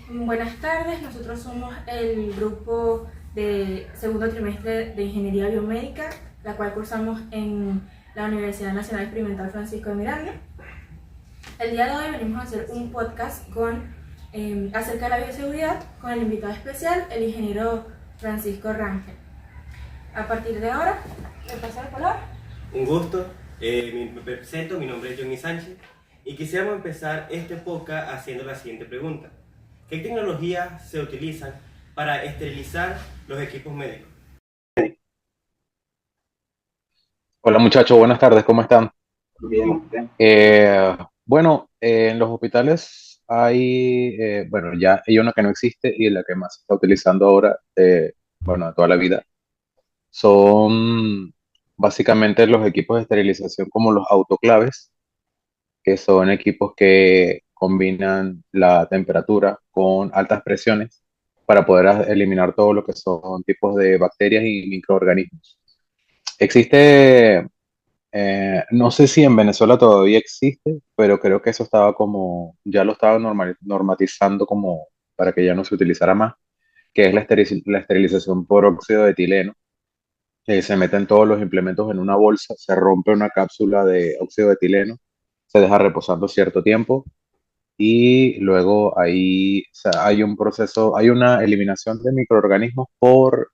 Buenas tardes, nosotros somos el grupo de segundo trimestre de Ingeniería Biomédica, la cual cursamos en la Universidad Nacional Experimental Francisco de Miranda. El día de hoy venimos a hacer un podcast acerca de la bioseguridad con el invitado especial, el ingeniero Francisco Rangel. A partir de ahora, le paso la palabra. Un gusto, me presento, mi nombre es Johnny Sánchez y quisiéramos empezar este podcast haciendo la siguiente pregunta. ¿Qué tecnologías se utilizan para esterilizar los equipos médicos? Hola muchachos, buenas tardes, ¿cómo están? Bien, Bueno, en los hospitales hay, bueno, ya hay una que no existe y la que más se está utilizando ahora, bueno, de toda la vida, son básicamente los equipos de esterilización como los autoclaves, que son equipos que combinan la temperatura con altas presiones para poder eliminar todo lo que son tipos de bacterias y microorganismos. Existe no sé si en Venezuela todavía existe, pero creo que eso estaba como, ya lo estaba normatizando como para que ya no se utilizara más, que es la esterilización por óxido de etileno. Se meten todos los implementos en una bolsa, se rompe una cápsula de óxido de etileno, se deja reposando cierto tiempo y luego ahí, o sea, hay un proceso, hay una eliminación de microorganismos por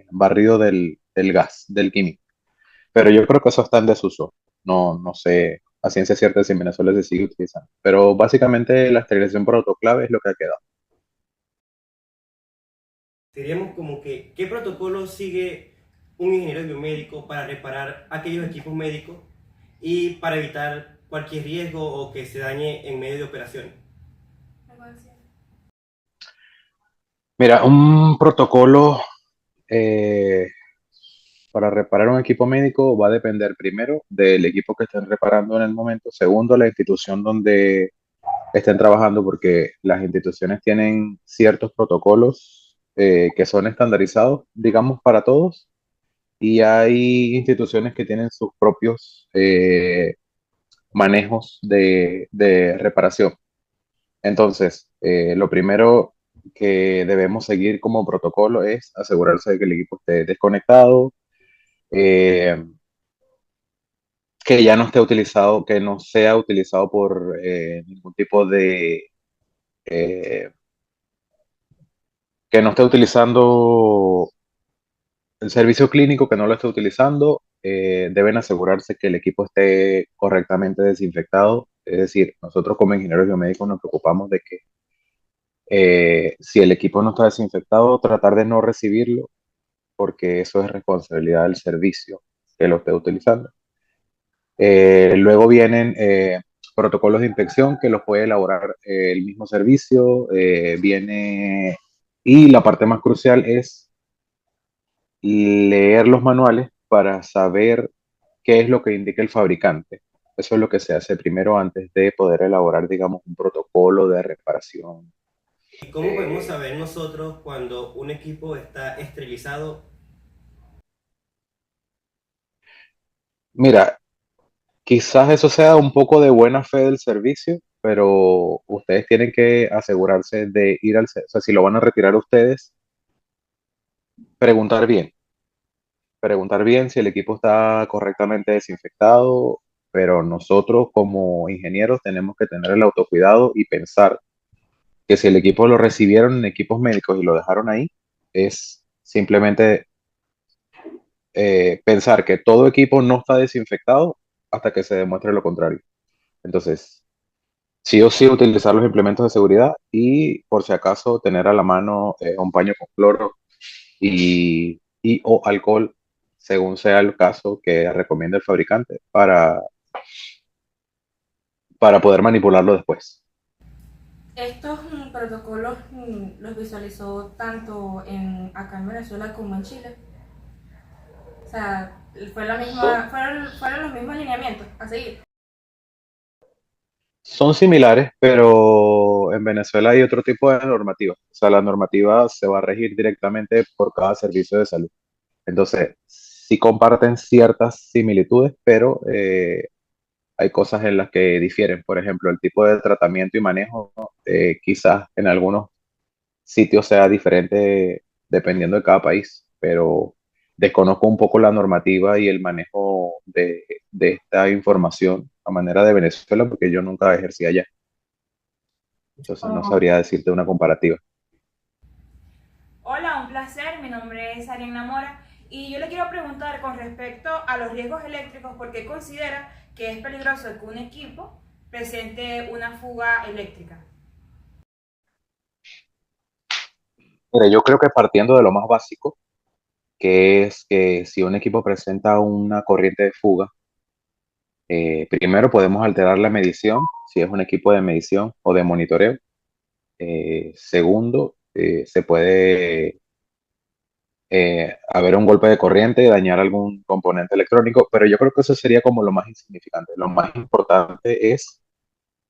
barrido del gas, del químico. Pero yo creo que eso está en desuso. No sé a ciencia cierta si en Venezuela se sigue utilizando. Pero básicamente la esterilización por autoclave es lo que ha quedado. Seríamos como que, ¿qué protocolo sigue un ingeniero biomédico para reparar aquellos equipos médicos y para evitar cualquier riesgo o que se dañe en medio de operaciones? Mira, un protocolo eh, para reparar un equipo médico va a depender primero del equipo que estén reparando en el momento, segundo, la institución donde estén trabajando, porque las instituciones tienen ciertos protocolos que son estandarizados, digamos, para todos, y hay instituciones que tienen sus propios manejos de reparación. Entonces, lo primero que debemos seguir como protocolo es asegurarse de que el equipo esté desconectado, eh, que ya no esté utilizado, que no sea utilizado por ningún tipo de, eh, que no esté utilizando el servicio clínico, que no lo esté utilizando. Deben asegurarse que el equipo esté correctamente desinfectado. Es decir, nosotros como ingenieros biomédicos nos preocupamos de que si el equipo no está desinfectado, tratar de no recibirlo, porque eso es responsabilidad del servicio que lo esté utilizando. Luego vienen protocolos de inspección que los puede elaborar el mismo servicio. Y la parte más crucial es leer los manuales para saber qué es lo que indica el fabricante. Eso es lo que se hace primero antes de poder elaborar, digamos, un protocolo de reparación. ¿Y cómo podemos saber nosotros cuando un equipo está esterilizado? Mira, quizás eso sea un poco de buena fe del servicio, pero ustedes tienen que asegurarse de ir o sea, si lo van a retirar ustedes, preguntar bien, preguntar bien si el equipo está correctamente desinfectado, pero nosotros como ingenieros tenemos que tener el autocuidado y pensar que si el equipo lo recibieron en equipos médicos y lo dejaron ahí, es simplemente pensar que todo equipo no está desinfectado hasta que se demuestre lo contrario. Entonces, sí o sí utilizar los implementos de seguridad y por si acaso tener a la mano un paño con cloro y o alcohol, según sea el caso que recomienda el fabricante, para poder manipularlo después. Estos protocolos los visualizó tanto acá en Venezuela como en Chile. O sea, fueron los mismos lineamientos a seguir. Son similares, pero en Venezuela hay otro tipo de normativa. O sea, la normativa se va a regir directamente por cada servicio de salud. Entonces, sí comparten ciertas similitudes, pero hay cosas en las que difieren. Por ejemplo, el tipo de tratamiento y manejo, quizás en algunos sitios sea diferente dependiendo de cada país, pero desconozco un poco la normativa y el manejo de esta información a manera de Venezuela porque yo nunca ejercí allá. Entonces no Oh, sabría decirte una comparativa. hola, un placer. Mi nombre es Ariana Mora y yo le quiero preguntar con respecto a los riesgos eléctricos, ¿por qué considera que es peligroso que un equipo presente una fuga eléctrica? Mira, yo creo que partiendo de lo más básico, que es que si un equipo presenta una corriente de fuga, primero podemos alterar la medición, si es un equipo de medición o de monitoreo. Segundo, se puede haber un golpe de corriente y dañar algún componente electrónico, pero yo creo que eso sería como lo más insignificante. Lo más importante es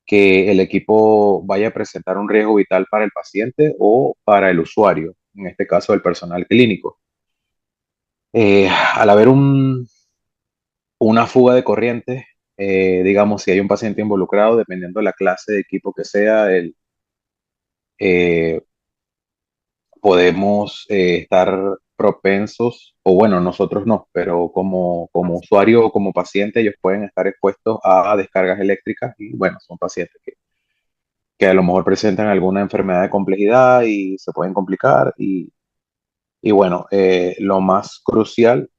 que el equipo vaya a presentar un riesgo vital para el paciente o para el usuario, en este caso el personal clínico. Al haber una fuga de corriente, digamos, si hay un paciente involucrado, dependiendo de la clase de equipo que sea, eh, podemos estar propensos, o bueno, nosotros no, pero como usuario o como paciente, ellos pueden estar expuestos a descargas eléctricas y bueno, son pacientes que a lo mejor presentan alguna enfermedad de complejidad y se pueden complicar y bueno, lo más crucial,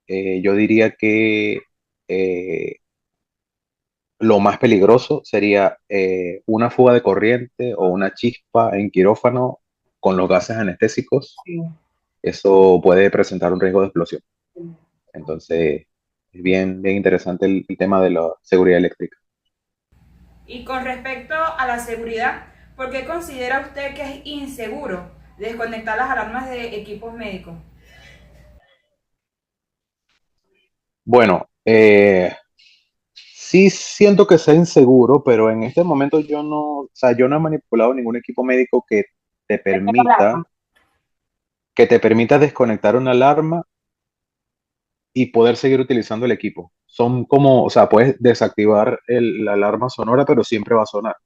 yo diría que eh, lo más peligroso sería una fuga de corriente o una chispa en quirófano con los gases anestésicos. Eso puede presentar un riesgo de explosión. Entonces, es bien interesante el tema de la seguridad eléctrica. Y con respecto a la seguridad, ¿por qué considera usted que es inseguro desconectar las alarmas de equipos médicos? Bueno, sí siento que sea inseguro, pero en este momento yo no, o sea, yo no he manipulado ningún equipo médico te permita, que te permita desconectar una alarma y poder seguir utilizando el equipo. Son como, o sea, puedes desactivar la alarma sonora, pero siempre va a sonar.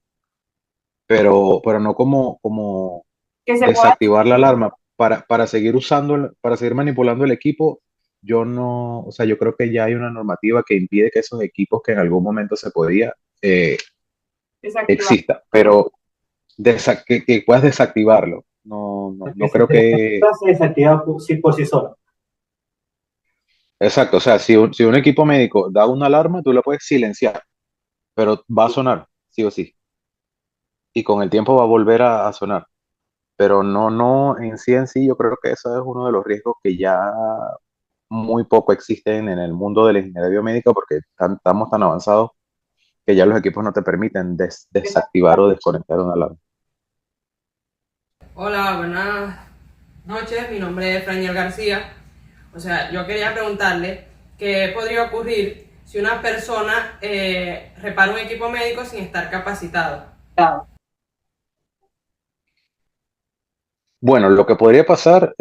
Pero no como Que se pueda. desactivar la alarma para seguir usando, para seguir manipulando el equipo. Yo no, o sea, yo creo que ya hay una normativa que impide que esos equipos que en algún momento se podía Desactivar. exista, pero que puedas desactivarlo. No creo que. Se desactiva por sí sola. Exacto, o sea, si un equipo médico da una alarma, tú la puedes silenciar, pero va a sonar, sí o sí, y con el tiempo va a volver a sonar. Pero no, en sí, yo creo que eso es uno de los riesgos que ya muy poco existen en el mundo de la ingeniería biomédica porque estamos tan avanzados que ya los equipos no te permiten desactivar o desconectar una alarma. Hola, buenas noches. Mi nombre es Franiel García. O sea, yo quería preguntarle qué podría ocurrir si una persona repara un equipo médico sin estar capacitado. Bueno, lo que podría pasar,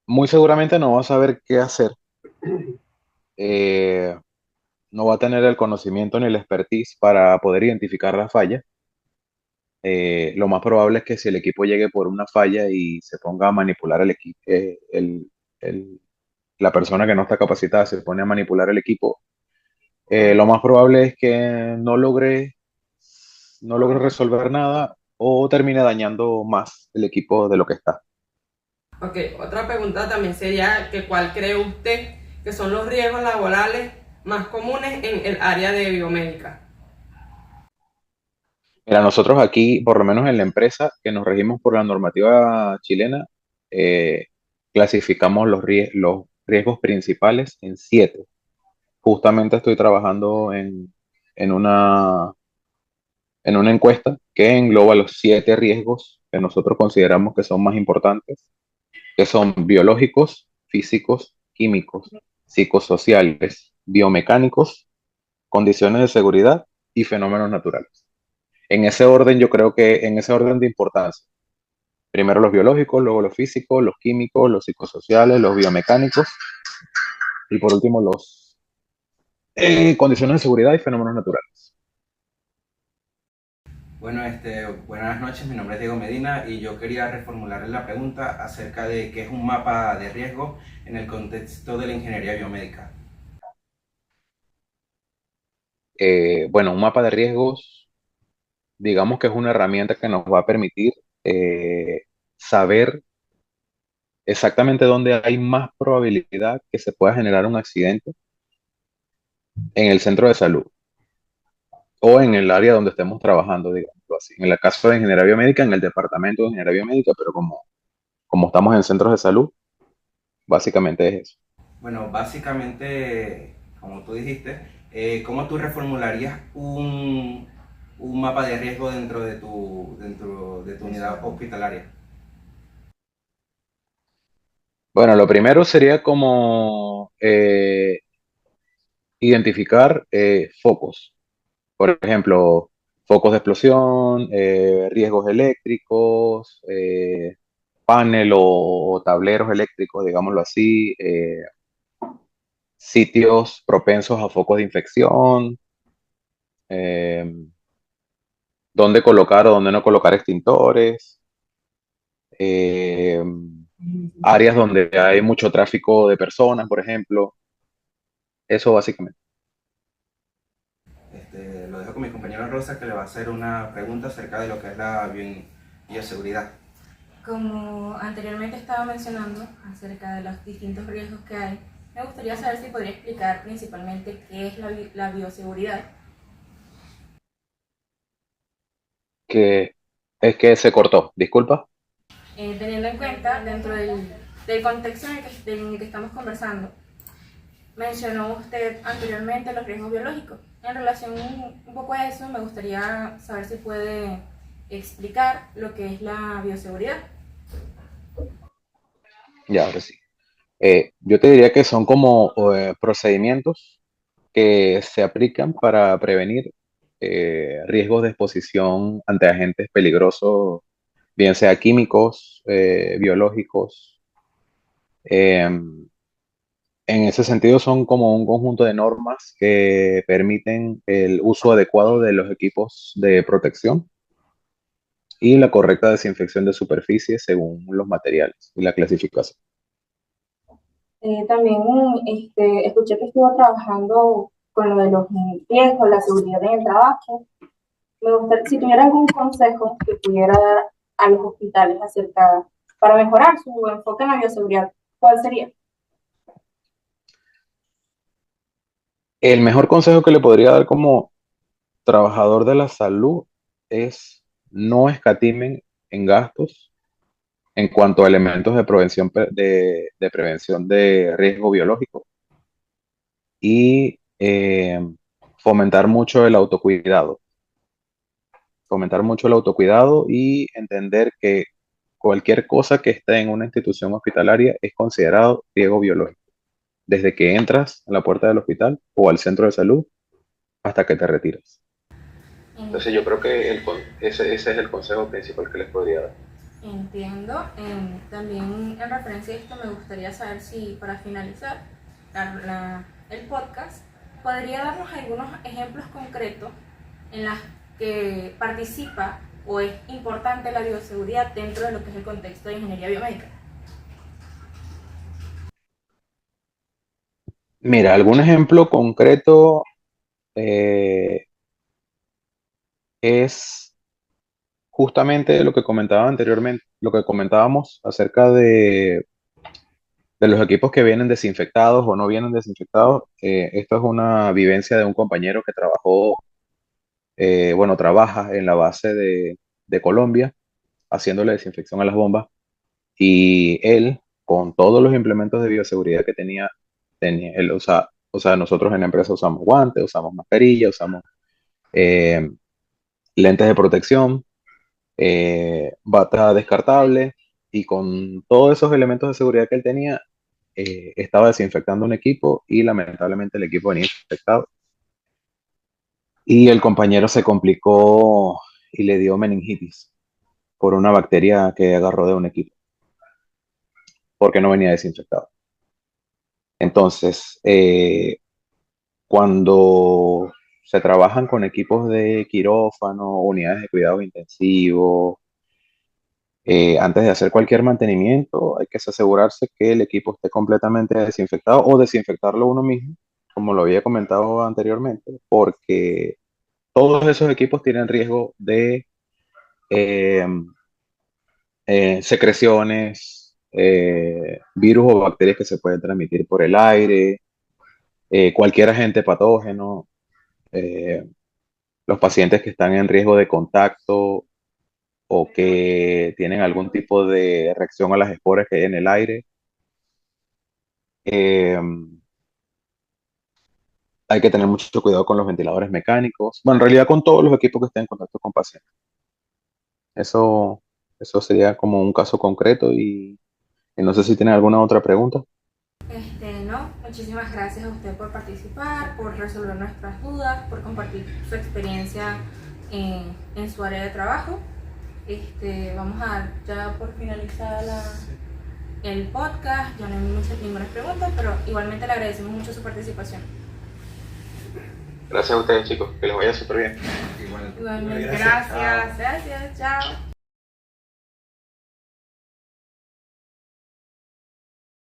muy seguramente no va a saber qué hacer, eh, no va a tener el conocimiento ni la expertise para poder identificar la falla. Lo más probable es que si el equipo llegue por una falla y se ponga a manipular el equipo, el- la persona que no está capacitada se pone a manipular el equipo, lo más probable es que no logre resolver nada o termine dañando más el equipo de lo que está. Ok, otra pregunta también sería que ¿cuál cree usted que son los riesgos laborales más comunes en el área de biomédica? Mira, nosotros aquí, por lo menos en la empresa, que nos regimos por la normativa chilena, eh, clasificamos los riesgos principales en 7. Justamente estoy trabajando en una, en una encuesta que engloba los 7 riesgos que nosotros consideramos que son más importantes, que son biológicos, físicos, químicos, psicosociales, biomecánicos, condiciones de seguridad y fenómenos naturales. En ese orden, yo creo que en ese orden de importancia. Primero los biológicos, luego los físicos, los químicos, los psicosociales, los biomecánicos y por último Condiciones de seguridad y fenómenos naturales. Bueno, buenas noches, mi nombre es Diego Medina y yo quería reformularle la pregunta acerca de qué es un mapa de riesgo en el contexto de la ingeniería biomédica. Bueno, un mapa de riesgos, digamos que es una herramienta que nos va a permitir saber exactamente dónde hay más probabilidad que se pueda generar un accidente en el centro de salud o en el área donde estemos trabajando, digámoslo así. En el caso de ingeniería biomédica, en el departamento de ingeniería biomédica, pero como estamos en centros de salud, básicamente es eso. Bueno, básicamente, como tú dijiste, ¿cómo tú reformularías un mapa de riesgo dentro de tu unidad hospitalaria? Bueno, lo primero sería como identificar focos. Por ejemplo, focos de explosión, riesgos eléctricos, panel o tableros eléctricos, digámoslo así, sitios propensos a focos de infección, eh, dónde colocar o dónde no colocar extintores, eh, áreas donde hay mucho tráfico de personas, por ejemplo. Eso básicamente. Lo dejo con mi compañera Rosa que le va a hacer una pregunta acerca de lo que es la bioseguridad. Como anteriormente estaba mencionando acerca de los distintos riesgos que hay, me gustaría saber si podría explicar principalmente qué es la bioseguridad. Que es que se cortó, disculpa. Teniendo en cuenta, dentro del contexto en el que estamos conversando, mencionó usted anteriormente los riesgos biológicos. En relación un poco a eso, me gustaría saber si puede explicar lo que es la bioseguridad. Ya, ahora sí. Yo te diría que son como procedimientos que se aplican para prevenir riesgos de exposición ante agentes peligrosos, bien sea químicos, biológicos. En ese sentido son como un conjunto de normas que permiten el uso adecuado de los equipos de protección y la correcta desinfección de superficies según los materiales y la clasificación. También escuché que estuvo trabajando con lo de los riesgos, la seguridad en el trabajo. Me gustaría, si tuviera algún consejo que pudiera dar a los hospitales acerca para mejorar su enfoque en la bioseguridad, ¿cuál sería? El mejor consejo que le podría dar como trabajador de la salud es no escatimen en gastos en cuanto a elementos de prevención de prevención de riesgo biológico y fomentar mucho el autocuidado. Fomentar mucho el autocuidado y entender que cualquier cosa que esté en una institución hospitalaria es considerado riesgo biológico, desde que entras a la puerta del hospital o al centro de salud hasta que te retiras. Entonces yo creo que ese es el consejo principal que les podría dar. Entiendo. También en referencia a esto me gustaría saber si para finalizar el podcast podría darnos algunos ejemplos concretos en los que participa o es importante la bioseguridad dentro de lo que es el contexto de ingeniería biomédica. Mira, algún ejemplo concreto eh, es justamente lo que comentaba anteriormente, lo que comentábamos acerca de los equipos que vienen desinfectados o no vienen desinfectados. Esto es una vivencia de un compañero que trabajó, bueno, trabaja en la base de Colombia haciéndole desinfección a las bombas y él, con todos los implementos de bioseguridad que él o sea, nosotros en la empresa usamos guantes, usamos mascarilla, usamos eh, lentes de protección, bata descartable y con todos esos elementos de seguridad que él tenía, estaba desinfectando un equipo y lamentablemente el equipo venía infectado y el compañero se complicó y le dio meningitis por una bacteria que agarró de un equipo porque no venía desinfectado. Entonces, cuando se trabajan con equipos de quirófano, unidades de cuidados intensivos, antes de hacer cualquier mantenimiento, hay que asegurarse que el equipo esté completamente desinfectado o desinfectarlo uno mismo, como lo había comentado anteriormente, porque todos esos equipos tienen riesgo de eh, secreciones, virus o bacterias que se pueden transmitir por el aire, cualquier agente patógeno, eh, los pacientes que están en riesgo de contacto o que tienen algún tipo de reacción a las esporas que hay en el aire. Eh, Hay que tener mucho cuidado con los ventiladores mecánicos. Bueno, en realidad con todos los equipos que estén en contacto con pacientes. Eso, eso sería como un caso concreto y no sé si tienen alguna otra pregunta. No, muchísimas gracias a usted por participar, por resolver nuestras dudas, por compartir su experiencia en su área de trabajo. Vamos a dar ya por finalizada el podcast. Ya no hay ninguna pregunta, pero igualmente le agradecemos mucho su participación. Gracias a ustedes, chicos. Que les vaya súper bien. Igualmente, Gracias. gracias. Gracias, chao.